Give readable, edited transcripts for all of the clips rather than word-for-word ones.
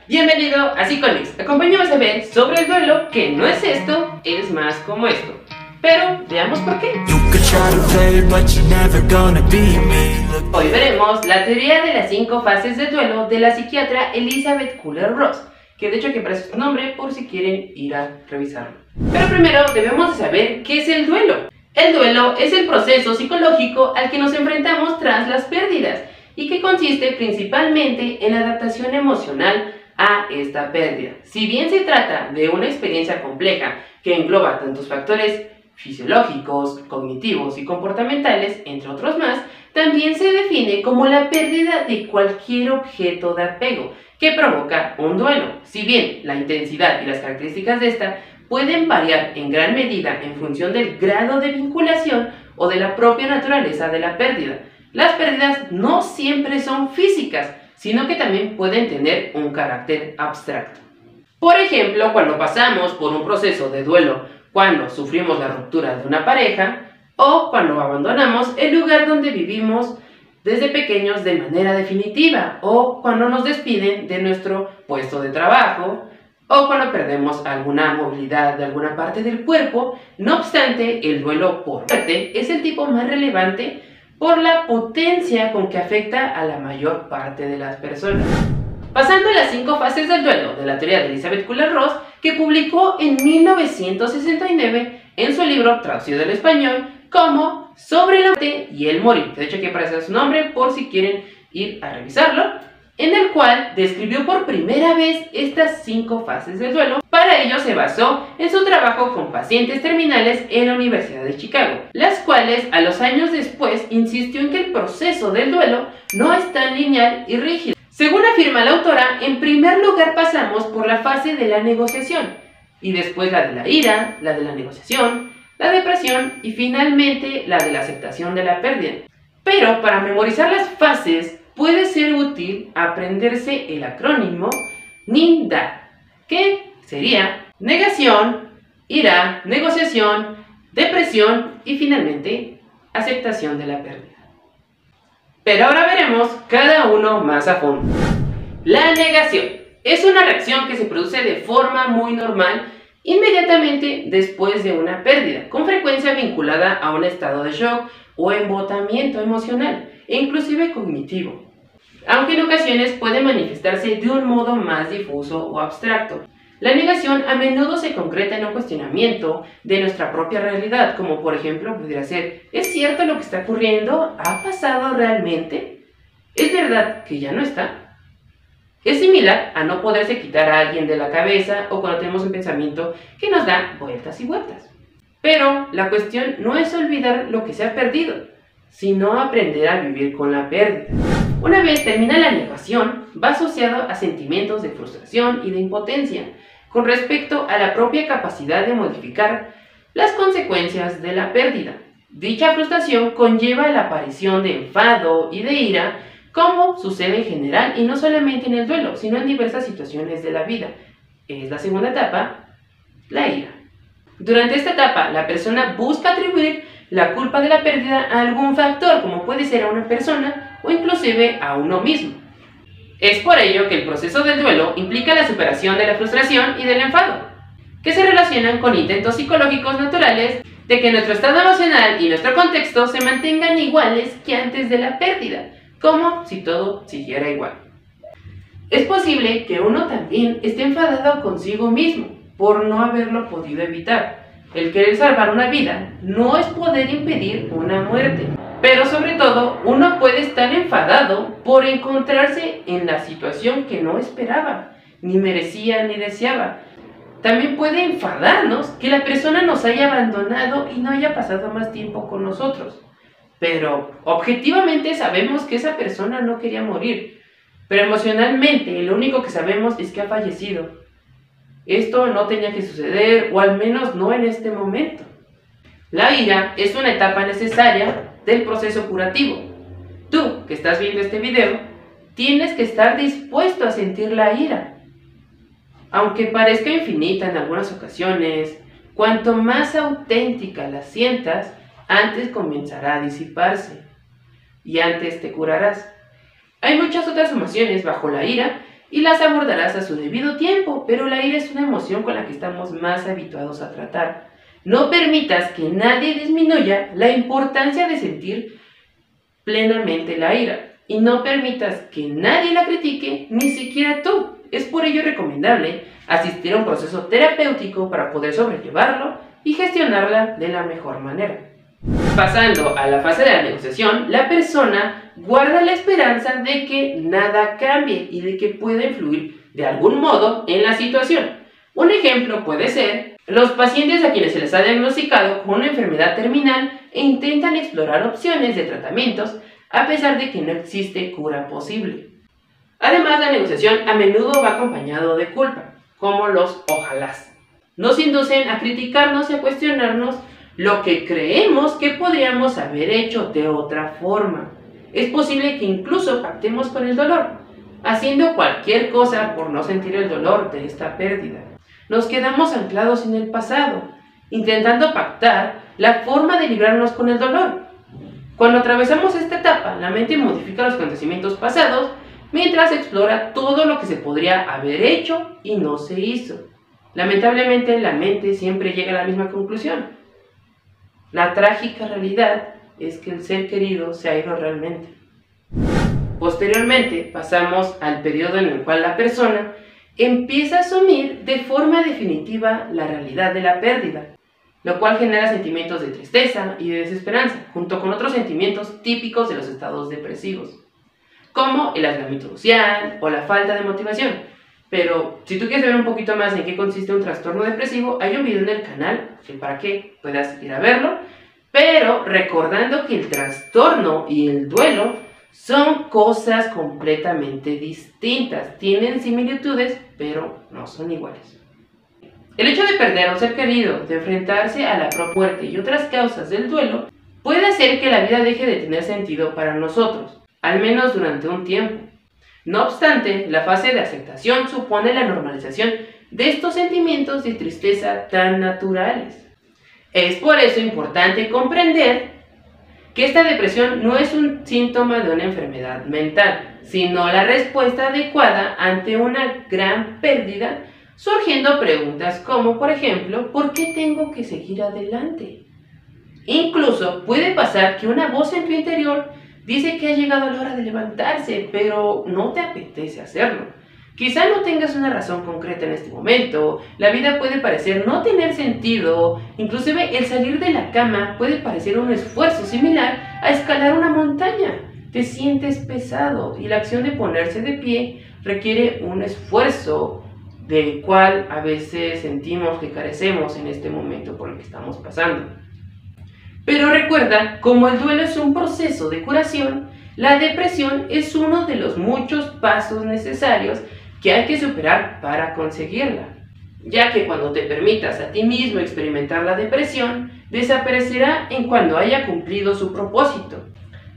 Bienvenido a Psicolix. Acompáñanos a ver sobre el duelo, que no es esto, es más como esto. Pero veamos por qué. Hoy veremos la teoría de las 5 fases del duelo de la psiquiatra Elizabeth Kubler-Ross, que de hecho que parece su nombre por si quieren ir a revisarlo. Pero primero debemos de saber qué es el duelo. El duelo es el proceso psicológico al que nos enfrentamos tras las pérdidas y que consiste principalmente en la adaptación emocional a esta pérdida. Si bien se trata de una experiencia compleja que engloba tantos factores fisiológicos, cognitivos y comportamentales, entre otros más, también se define como la pérdida de cualquier objeto de apego que provoca un duelo. Si bien la intensidad y las características de esta pueden variar en gran medida en función del grado de vinculación o de la propia naturaleza de la pérdida, las pérdidas no siempre son físicas, sino que también pueden tener un carácter abstracto. Por ejemplo, cuando pasamos por un proceso de duelo, cuando sufrimos la ruptura de una pareja, o cuando abandonamos el lugar donde vivimos desde pequeños de manera definitiva, o cuando nos despiden de nuestro puesto de trabajo, o cuando perdemos alguna movilidad de alguna parte del cuerpo. No obstante, el duelo por muerte es el tipo más relevante por la potencia con que afecta a la mayor parte de las personas. Pasando a las 5 fases del duelo de la teoría de Elizabeth Kubler-Ross, que publicó en 1969 en su libro traducido al español como Sobre la muerte y el morir, que de hecho aquí aparece su nombre por si quieren ir a revisarlo, en el cual describió por primera vez estas 5 fases del duelo. Para ello se basó en su trabajo con pacientes terminales en la Universidad de Chicago, las cuales a los años después insistió en que el proceso del duelo no es tan lineal y rígido. Según afirma la autora, en primer lugar pasamos por la fase de la negociación, y después la de la ira, la de la negociación, la depresión y finalmente la de la aceptación de la pérdida. Pero para memorizar las fases puede ser útil aprenderse el acrónimo NINDA, que sería negación, ira, negociación, depresión y finalmente aceptación de la pérdida. Pero ahora veremos cada uno más a fondo. La negación es una reacción que se produce de forma muy normal inmediatamente después de una pérdida, con frecuencia vinculada a un estado de shock o embotamiento emocional e inclusive cognitivo, aunque en ocasiones puede manifestarse de un modo más difuso o abstracto. La negación a menudo se concreta en un cuestionamiento de nuestra propia realidad, como por ejemplo pudiera ser: ¿es cierto lo que está ocurriendo? ¿Ha pasado realmente? ¿Es verdad que ya no está? Es similar a no poderse quitar a alguien de la cabeza o cuando tenemos un pensamiento que nos da vueltas y vueltas. Pero la cuestión no es olvidar lo que se ha perdido, sino aprender a vivir con la pérdida. Una vez termina la negación, va asociado a sentimientos de frustración y de impotencia con respecto a la propia capacidad de modificar las consecuencias de la pérdida. Dicha frustración conlleva la aparición de enfado y de ira, como sucede en general y no solamente en el duelo, sino en diversas situaciones de la vida. Es la segunda etapa, la ira. Durante esta etapa, la persona busca atribuir la culpa de la pérdida a algún factor, como puede ser a una persona o inclusive a uno mismo. Es por ello que el proceso del duelo implica la superación de la frustración y del enfado, que se relacionan con intentos psicológicos naturales de que nuestro estado emocional y nuestro contexto se mantengan iguales que antes de la pérdida, como si todo siguiera igual. Es posible que uno también esté enfadado consigo mismo por no haberlo podido evitar. El querer salvar una vida no es poder impedir una muerte. Pero sobre todo, uno puede estar enfadado por encontrarse en la situación que no esperaba, ni merecía ni deseaba. También puede enfadarnos que la persona nos haya abandonado y no haya pasado más tiempo con nosotros. Pero objetivamente sabemos que esa persona no quería morir. Pero emocionalmente lo único que sabemos es que ha fallecido. Esto no tenía que suceder, o al menos no en este momento. La ira es una etapa necesaria del proceso curativo. Tú, que estás viendo este video, tienes que estar dispuesto a sentir la ira. Aunque parezca infinita en algunas ocasiones, cuanto más auténtica la sientas, antes comenzará a disiparse y antes te curarás. Hay muchas otras emociones bajo la ira y las abordarás a su debido tiempo, pero la ira es una emoción con la que estamos más habituados a tratar. No permitas que nadie disminuya la importancia de sentir plenamente la ira y no permitas que nadie la critique, ni siquiera tú. Es por ello recomendable asistir a un proceso terapéutico para poder sobrellevarlo y gestionarla de la mejor manera. Pasando a la fase de la negociación, la persona guarda la esperanza de que nada cambie y de que pueda influir de algún modo en la situación. Un ejemplo puede ser los pacientes a quienes se les ha diagnosticado con una enfermedad terminal e intentan explorar opciones de tratamientos a pesar de que no existe cura posible. Además, la negociación a menudo va acompañado de culpa, como los ojalás. Nos inducen a criticarnos y a cuestionarnos lo que creemos que podríamos haber hecho de otra forma. Es posible que incluso pactemos con el dolor, haciendo cualquier cosa por no sentir el dolor de esta pérdida. Nos quedamos anclados en el pasado, intentando pactar la forma de librarnos con el dolor. Cuando atravesamos esta etapa, la mente modifica los acontecimientos pasados mientras explora todo lo que se podría haber hecho y no se hizo. Lamentablemente, la mente siempre llega a la misma conclusión. La trágica realidad es que el ser querido se ha ido realmente. Posteriormente, pasamos al periodo en el cual la persona empieza a asumir de forma definitiva la realidad de la pérdida, lo cual genera sentimientos de tristeza y de desesperanza, junto con otros sentimientos típicos de los estados depresivos, como el aislamiento social o la falta de motivación. Pero si tú quieres saber un poquito más en qué consiste un trastorno depresivo, hay un video en el canal para que puedas ir a verlo, pero recordando que el trastorno y el duelo son cosas completamente distintas, tienen similitudes, pero no son iguales. El hecho de perder a un ser querido, de enfrentarse a la propia muerte y otras causas del duelo, puede hacer que la vida deje de tener sentido para nosotros, al menos durante un tiempo. No obstante, la fase de aceptación supone la normalización de estos sentimientos de tristeza tan naturales. Es por eso importante comprender que esta depresión no es un síntoma de una enfermedad mental, sino la respuesta adecuada ante una gran pérdida, surgiendo preguntas como, por ejemplo, ¿por qué tengo que seguir adelante? Incluso puede pasar que una voz en tu interior dice que ha llegado la hora de levantarse, pero no te apetece hacerlo. Quizá no tengas una razón concreta en este momento, la vida puede parecer no tener sentido, inclusive el salir de la cama puede parecer un esfuerzo similar a escalar una montaña. Te sientes pesado y la acción de ponerse de pie requiere un esfuerzo del cual a veces sentimos que carecemos en este momento por el que estamos pasando. Pero recuerda, como el duelo es un proceso de curación, la depresión es uno de los muchos pasos necesarios que hay que superar para conseguirla, ya que cuando te permitas a ti mismo experimentar la depresión, desaparecerá en cuando haya cumplido su propósito.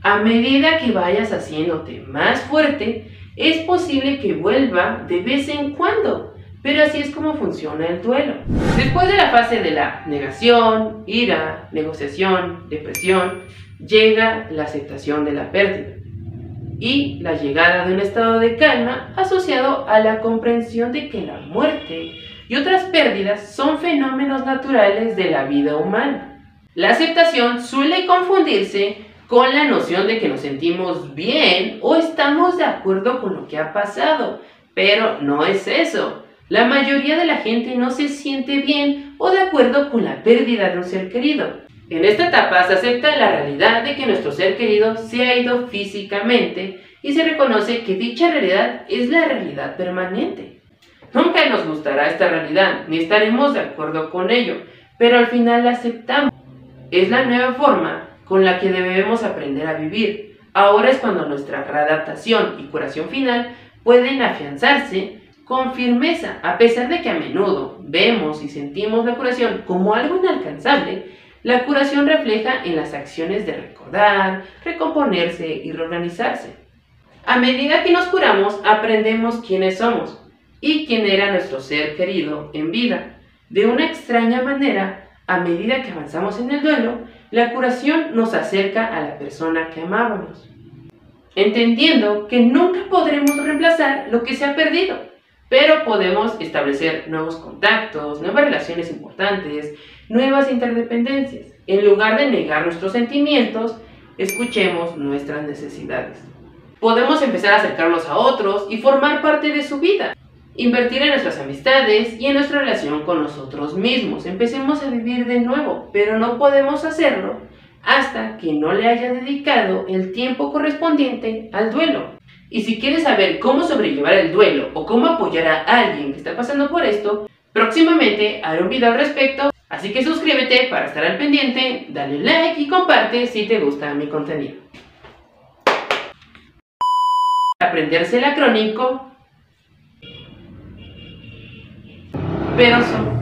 A medida que vayas haciéndote más fuerte, es posible que vuelva de vez en cuando, pero así es como funciona el duelo. Después de la fase de la negación, ira, negociación, depresión, llega la aceptación de la pérdida y la llegada de un estado de calma asociado a la comprensión de que la muerte y otras pérdidas son fenómenos naturales de la vida humana. La aceptación suele confundirse con la noción de que nos sentimos bien o estamos de acuerdo con lo que ha pasado, pero no es eso. La mayoría de la gente no se siente bien o de acuerdo con la pérdida de un ser querido. En esta etapa se acepta la realidad de que nuestro ser querido se ha ido físicamente y se reconoce que dicha realidad es la realidad permanente. Nunca nos gustará esta realidad, ni estaremos de acuerdo con ello, pero al final la aceptamos. Es la nueva forma con la que debemos aprender a vivir. Ahora es cuando nuestra readaptación y curación final pueden afianzarse con firmeza, a pesar de que a menudo vemos y sentimos la curación como algo inalcanzable. La curación refleja en las acciones de recordar, recomponerse y reorganizarse. A medida que nos curamos, aprendemos quiénes somos y quién era nuestro ser querido en vida. De una extraña manera, a medida que avanzamos en el duelo, la curación nos acerca a la persona que amábamos. entendiendo que nunca podremos reemplazar lo que se ha perdido, pero podemos establecer nuevos contactos, nuevas relaciones importantes, nuevas interdependencias. En lugar de negar nuestros sentimientos, escuchemos nuestras necesidades. Podemos empezar a acercarnos a otros y formar parte de su vida. Invertir en nuestras amistades y en nuestra relación con nosotros mismos. Empecemos a vivir de nuevo, pero no podemos hacerlo hasta que no le haya dedicado el tiempo correspondiente al duelo. Y si quieres saber cómo sobrellevar el duelo o cómo apoyar a alguien que está pasando por esto, próximamente haré un video al respecto, así que suscríbete para estar al pendiente, dale like y comparte si te gusta mi contenido. Aprenderse el acrónico, pero son